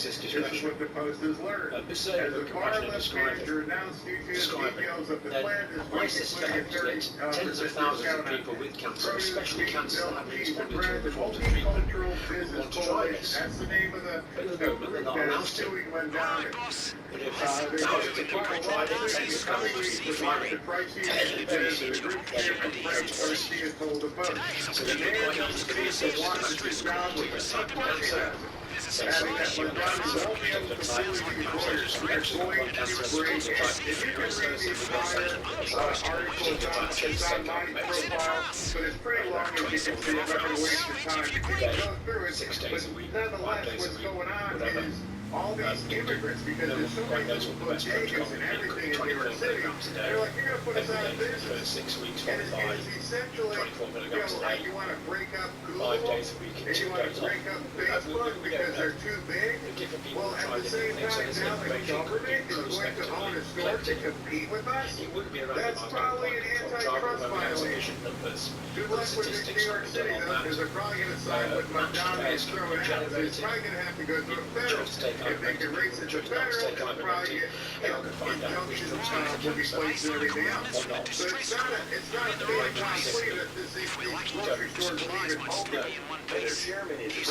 This is This is what the Post has learned. As the bar left manager announced YouTube details of the plan this I week, suspect including that tens of thousands of people with cancer, especially cancer that haven't responded to the forms of treatment, want to try this. That's the name of the But they're not allowed to. suing Madonna. But if thousands of people try it, tens of thousands will try it. So they can quite easily research the cancer with cancer. Having that Madonna won't be able to fully employers for employing to break it. If you can read the entire article, it's on my profile, but it's pretty long as you can see. I'm not going to waste your time to go through it. 6 days a week, But 5 nonetheless, days a what's week, going on whatever. is all these immigrants, because there's so many little bodegas and everything in New York City, they're like, you're going to put us out of business. 6 weeks, And it's essentially, 24 milligrams a day. you want to break up 5 Google, days a week, and you 2 want days to off. break up Facebook because they're too big. Different people Well, try at the different same things, so time, there's now the information government is going to own a store to compete with us. It wouldn't be around That's probably an antitrust violation. numbers. Good luck with New York City, though, because they're probably going to side with Madonna and throw it out. So it's probably going to have to go through a federal. If they can raise it to federal, they'll probably get, injunctions will be placed and everything else. So it's not a big complete that these grocery stores will even open. Their chairman is he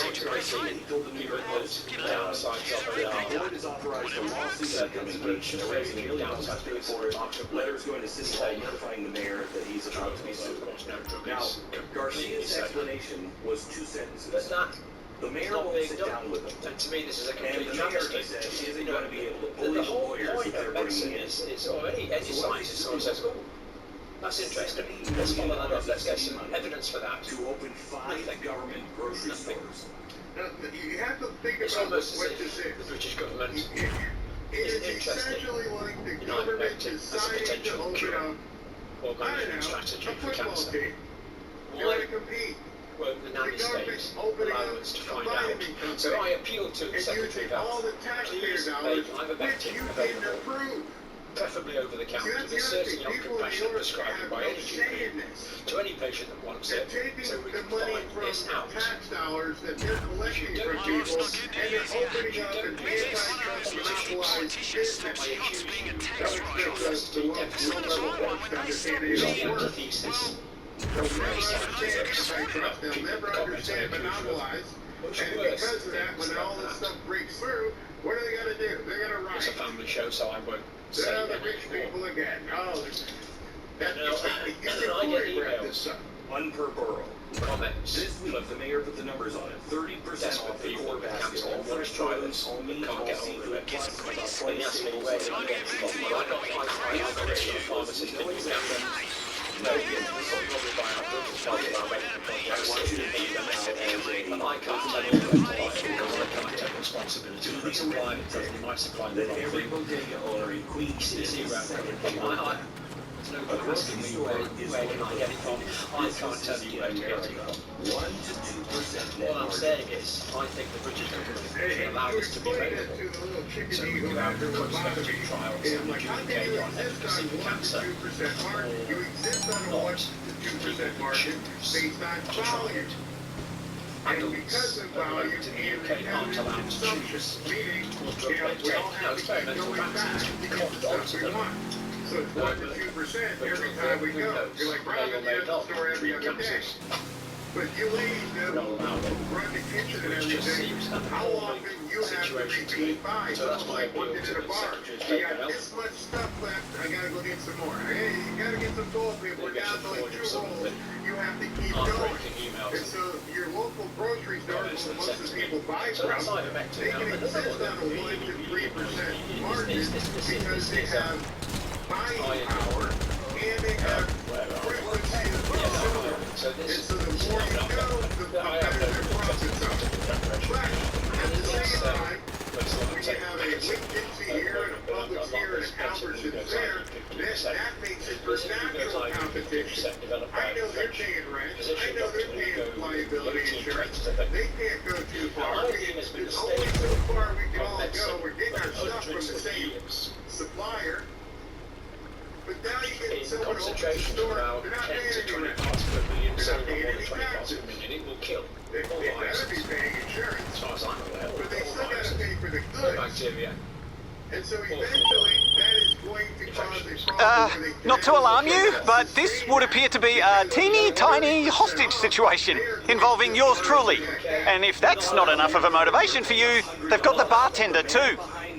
told the New York Post the board has authorized a lawsuit that comes in raising millions to pay for it. Letters going to City Hall notifying the mayor that he's about to be sued. Now, Garcia's explanation was 2 sentences. The mayor won't sit down with him. And to me, this is a And complete the mayor, he travesty. says, isn't going to be able to The bully the whole lawyers point that they're of bringing medicine in. is, or any scientist always says, oh, that's interesting. Let's follow that up. Let's get some evidence for that. To open 5 government grocery stores. Now, you have to think It's about almost as what if this is. the British government It is isn't interested essentially like the in government ivermectin as a deciding to potential open cure up, or I management don't know, strategy a for football cancer. team. You Why want to compete. won't the nanny The government's state opening allow up us to a find vitamin out? company So I appeal to the and Secretary using of all the Health. taxpayer Please dollars, make which ivermectin you available, didn't approve. preferably over the counter. That's There's the other thing. certainly not People in New compassionate York prescribing have by no any say GP in this. to any patient that wants They're it. taking So we the can money find from this the out. tax dollars that they're collecting If you from don't people, use and they're opening up an antitrust monopolized business. That's The low-level folks understand it don't work. thesis. They'll never understand antitrust. They'll never understand monopolize. And because of that, when all this stuff breaks through, what do they got to do? They got to It's a riot. family show, so I won't say They're the that rich anymore. people again. Oh, that, No, you I can get choreograph emails. this stuff. One per borough. Comments. This week, the mayor put the numbers on it. 30% Desperate off the people core with basket. cancer All want fresh to try produce, this, all but meat, can't all get hold of seafood, it. plus about When 20 he asked me staples where that to you get get it from, I got a pharmacist in Uganda. No, probably by our local I want you to think them out as but I a can't tell you where to buy it because I can't take responsibility for the supply. He might supply the that wrong every thing. bodega owner in Queens You is see where I'm coming from. There's no A good asking grocery me store is where one can of I the get it from. I biggest can't tell you where to get it from. 1 to 2% net What I'm margin. saying is, I think the British government should allow this to be Explain it available. to the little So chickadee we who can have had their prospective lobotomy. trials And and like, how can adjudicate you on exist efficacy on for 1 cancer. to 2% margin? You exist on a 1 to 2% margin based on volume. And because of volume and repetitive consumption, meaning, we all have to keep going back to get the stuff we want. So it's 1 to 2% every time we go. You're like, Robin, you're at the store every other day. But you ladies that run the kitchen and everything, how often you have to repeat by? So it's like working in a bar. You got this much stuff left, I gotta go get some more. Hey, you gotta get some toilet paper, we're down to like 2 rolls. You have to keep going. And so your local grocery store, where most of the people buy from, they can exist on a 1 to 3% margin because they have buying power and they have frequency of consumer. And so the more you go, the better their profits are. But at the same time, when you have a Winn-Dixie here and a Publix here and an Albertsons there, that makes it for natural competition. I know they're paying rent. I know they're paying liability insurance. They can't go too far. There's only so far we can all go. We're getting our stuff from the same supplier. But now you get someone to open the store, they're not paying any rent. They're not paying any taxes. It will kill. They better be paying insurance. As far as I'm aware. But they still gotta pay for for the More goods. bacteria. And so eventually, that is going to cause a problem where they Not to alarm you, but this would appear to be a teeny tiny hostage situation involving yours truly. And if that's not enough of a motivation for you, they've got the bartender too.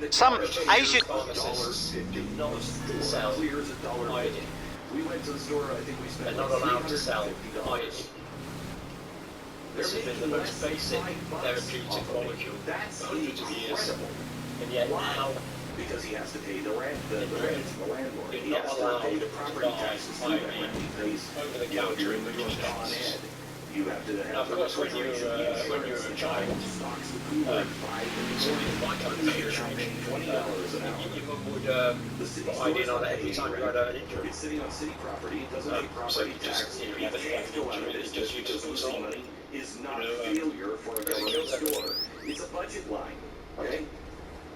Some Asian... Pharmacists do not sell Clears $1.50. iodine. We went to the store, I think we spent They're not allowed to sell $350. iodine. This has been the most basic therapeutic molecule for hundreds of years. And yet now, Because he has to pay the rent, the rent to the landlord. You're He not has to allowed pay the to property buy taxes to iodine that rent. He pays over the you know, counter you're in in the the Con Convenience. Ed. You have to Now, have of course, when you're a child, stocks the cooler, buy so in my country, you're paying $20 an hour. your mum would The city put iodine stores on it don't every pay time you rent. had an injury. It's sitting on city property, it doesn't pay So property you just, tax. you have It can't go out of it's business just you because just losing absorb it. money is not You know, a failure for a because it government kills everything. store. It's a budget line, okay?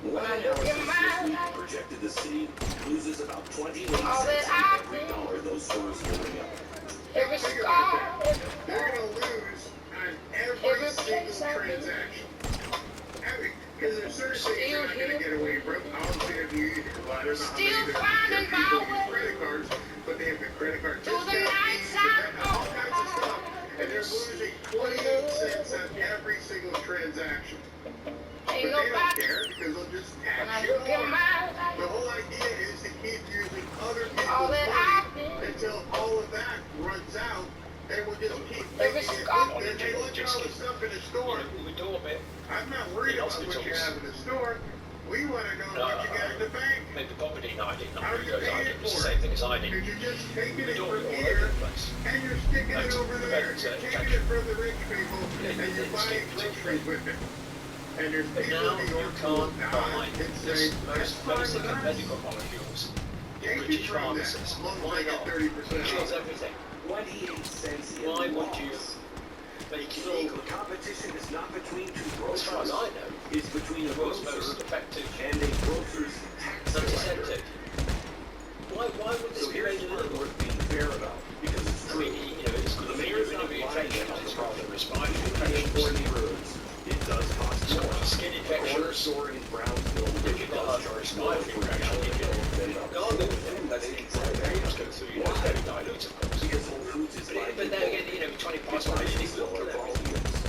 One Well, analysis you're this week mine. projected the city loses about 28 All cents that on every I dollar those stores are giving up. Every Think scar, about that. They're going to lose on every Every single place I've been. transaction. Because there's certain things you're not going to get away from. Obviously, if you use a lot of Still finding my people use way credit cards, but they have the credit card to the discount night fees, side and all kinds of stuff. And they're losing 28 cents on every single transaction. But ain't they don't nobody. care because they'll just When I tax you look in more. my The whole idea is to keep using other all people's that money I've been. until all of that runs out, and we'll just keep Every making it. scar. And hey, look at all the stuff in the store. We do a bit, I'm not worried about what you have in the store. We want to know what you got in the bank. maybe poverty iodine, not How really you goes paying iodine, it's for the it? same thing as iodine. Because you're just taking We it do from it all over here, the place. and you're sticking it That's over the there. best, You're taking it from the rich people, and you're buying groceries with it. And there's But people now in New you York who will can't die buy and this say, most "That's basic fine of with us." medical molecules in Take it British from that. pharmacies. As long as Why they get not? 30% Kills off. everything. 28 cents in Why would you loss. make it So legal? the competition is not between two As far as grocers. I know, It's between a the world's grocer most effective and a grocer's tax collector. antiseptic. Why would this So be here's made what illegal? we're being fair about, because it's I true. mean, you know, it's good The for mayor's you not to be lying infectious, about it's the good for problem. respiratory In infections. poor neighborhoods, it does cost It's good more. for skin A corner infections. store in Brownsville, If you've got does a charge more respiratory for a infection, gallon you of can milk than a go on with it. That's it. Very much go through, you know, it's very dilute, of course. Because Whole Foods is buying But then again, you know, 20 parts of it is $25 still for all everything. units.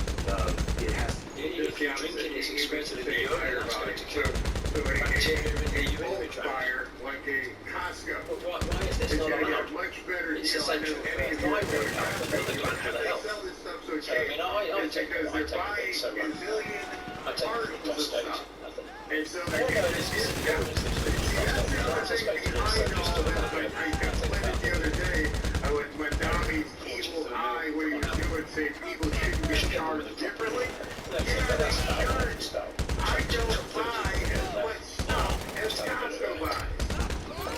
It has If you're drinking it exclusively in the urine, that's going to kill So bacteria in the a urinary bulk tract. buyer like a Costco But why is this is not going to get allowed? a much better It's deal than essential any of for your thyroid health and other glandular They health. sell this stuff so So, I cheap. mean, I It's take because it, they're buying so a million I take it for particles of prostate. stuff. Nothing. And so What they're about getting this? a What discount. is this? See, that's the other That's thing expected behind instead of all just this. another I complained it the other day. I went to Madami's evil eye, what he was doing, saying people shouldn't get charged differently. No, but that's not how it's spelled. I don't buy as much stuff as Costco buys.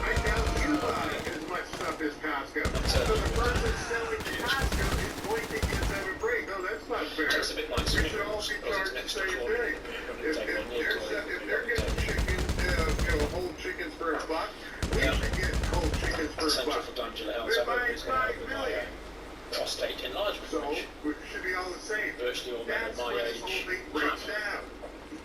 I doubt you buy as much stuff as Costco. So the person selling to Costco is going to give them a break. No, that's not fair. It's a bit like We should all be charged the same thing. If they're getting chicken, whole chickens for $1, we should get whole chickens for Central $1. for Glandular Health. They're So buying everybody's going to 5 have with my million. prostate enlargement, So which we should be all the same. virtually all men That's of my what this age whole thing breaks have. down.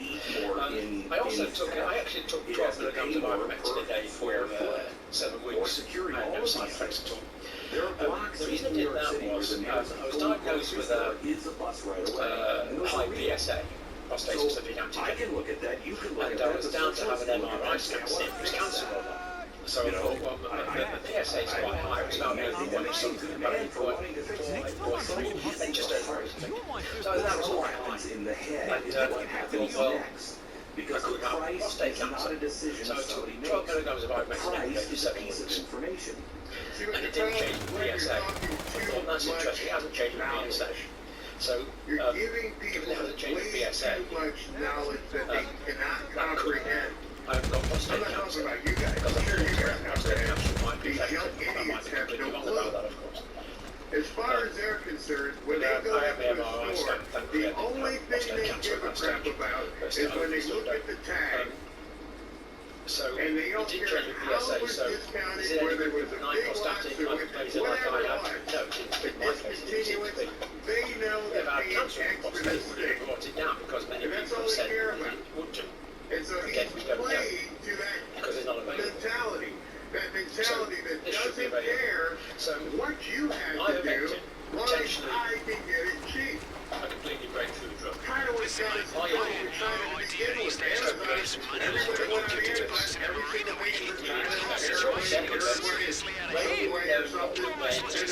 Eat more in I also in took, fat. I actually took It 12 has to milligrams pay of more ivermectin per a day for square foot. 7 More weeks. security, I had all no of side these effects things. at all. There are blocks The in reason I New did York that City where was the nearest I was full diagnosed grocery with store is a bus right away. And those are high real. PSA, prostate So specific I antigen. can look at that. You can look And at I that. was The down to have socialists an can look at MRI that and scan say, to see "I if it was wanna cancer fix or that." not. So I You know, thought, well, the PSA is quite high. It's about 8.3, and just over 8. So that was all What right. happens in the head And, is what happens well, next. Because I the couldn't have price prostate is not cancer. a decision So I took somebody 12 makes. milligrams of The ivermectin every day price for is a 7 piece of weeks. information. See, what And it the didn't problem change is the when you're PSA. I talking thought too that's much interesting. It hasn't changed the knowledge. PSA. So, You're giving given people it hasn't changed way the PSA, too much knowledge that they cannot comprehend. I've got I'm prostate not talking cancer. about you guys. Because I'm I'm sure sure you guys prostate comprehend. cancer might be These young effective. I might idiots be have completely no wrong clue. about that, of course. As far as they're concerned, when they go I have into the a MRI store, scan, thankfully, the I didn't only have thing prostate they cancer give at a that crap stage. about But is still, when they still look at don't. the tag So and they it don't did care change the how PSA. it was So discounted, is it any whether good it was with a big nyprostatic loss or hyperplasia like whatever I it had? was. No, in It's my case, it didn't seem to discontinuous. be. They know If they're I had paying cancer in the X for prostate, this would have thing. brought it down because many And that's people all they said care that about. it would do. because everybody went on the internet, every single week was trying to or something, and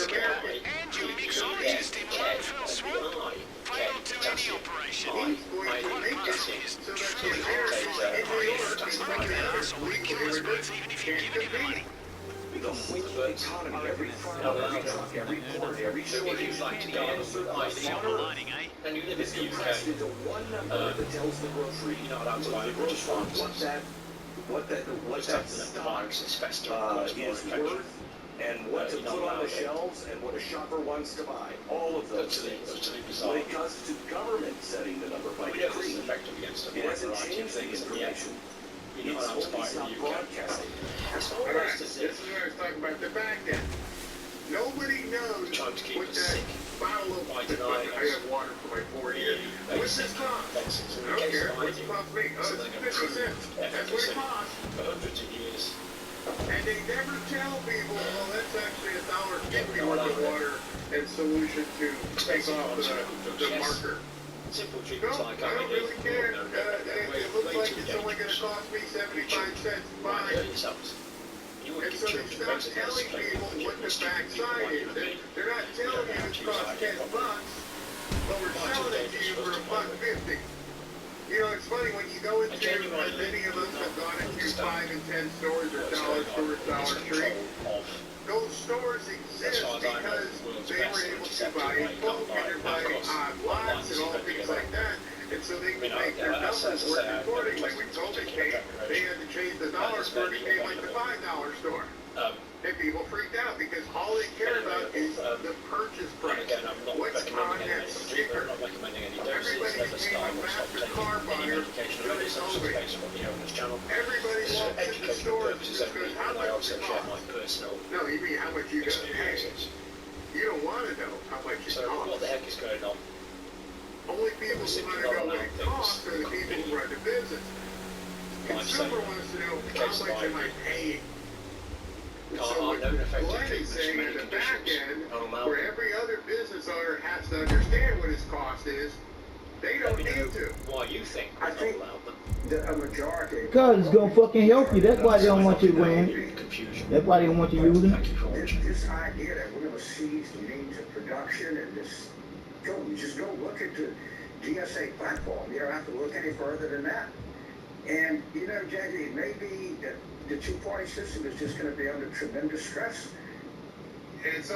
American. He's going to make it So that the Americans in New York can come together and compete. The whole economy, every farm, every truck, every port, every shore, if you'd like to go on and you live is in the compressed UK, into one number that tells the grocery, you're not allowed to buy the British grocery farms. what that stock virus is festering, is worth, and what to you're not put on allowed the to. shelves, and what a shopper wants to buy. All of those things. Utterly When bizarre. it comes to government setting the number by We have this decree, effective against a it wide hasn't variety of changed the things, and yet information. you're not It's allowed to buy only it in stopped the UK. broadcasting. It's Alright, almost this as is if what I was talking about, the back end. Nobody knows Trying to keep what us that sick bottle of, by denying I us have water for my 4 years. the What's this basic cost? basics I in the don't case care, of what's it hygiene. cost me? Oh, So it's they can 50 prove cents. That's what it costs. for hundreds of years. And they never tell people, well, that's actually $1.50 worth of water and solution to take off the marker. Simple No, treatments I like don't really care. It looks like it's only going to cost me 75 cents to buy it. You would And give so they children stop better telling people what the backside is. They're not telling you it costs $10, but we're selling it to you for $1.50. You know, it's funny when you go into, many of us have gone into 5 and 10 stores or dollar stores, Dollar Tree. Those stores exist because they were able to buy in bulk and they're buying odd lots and all things like that. And so they could make their numbers work accordingly. When COVID came, they had to change the dollar store and became like the $5 store. And people freaked out because all they care about is the purchase price. Again, I'm not What's on recommending that any sticker. sticker? I'm not recommending any doses. Everybody Never became start a or stop master taking car any buyer medication or during any substance COVID. based on the owner's channel. Everybody This is walks for into the educational stores and purposes just only, goes, how and I much also does it share cost? my personal No, you mean how much you gotta pay. experiences. You don't wanna know how much it So what the costs. heck is going on? Only people who wanna know what it costs are the people who run the business. Consumer wants to know how much am I paying? And so what Glenn is saying in the back end, where every other business owner has to understand what his cost is, they don't need to. Why you think I we're not think- allowed them? A majority. Cause it's gonna fucking help you. That's why they don't want you wearing. Confusion. That's why they don't want you using. Thank you for watching. This idea that we're gonna seize the means of production and just go look at the GSA platform. You don't have to look any further than that. And, you know, Jackie, it may be that the two-party system is just gonna be under tremendous stress. And so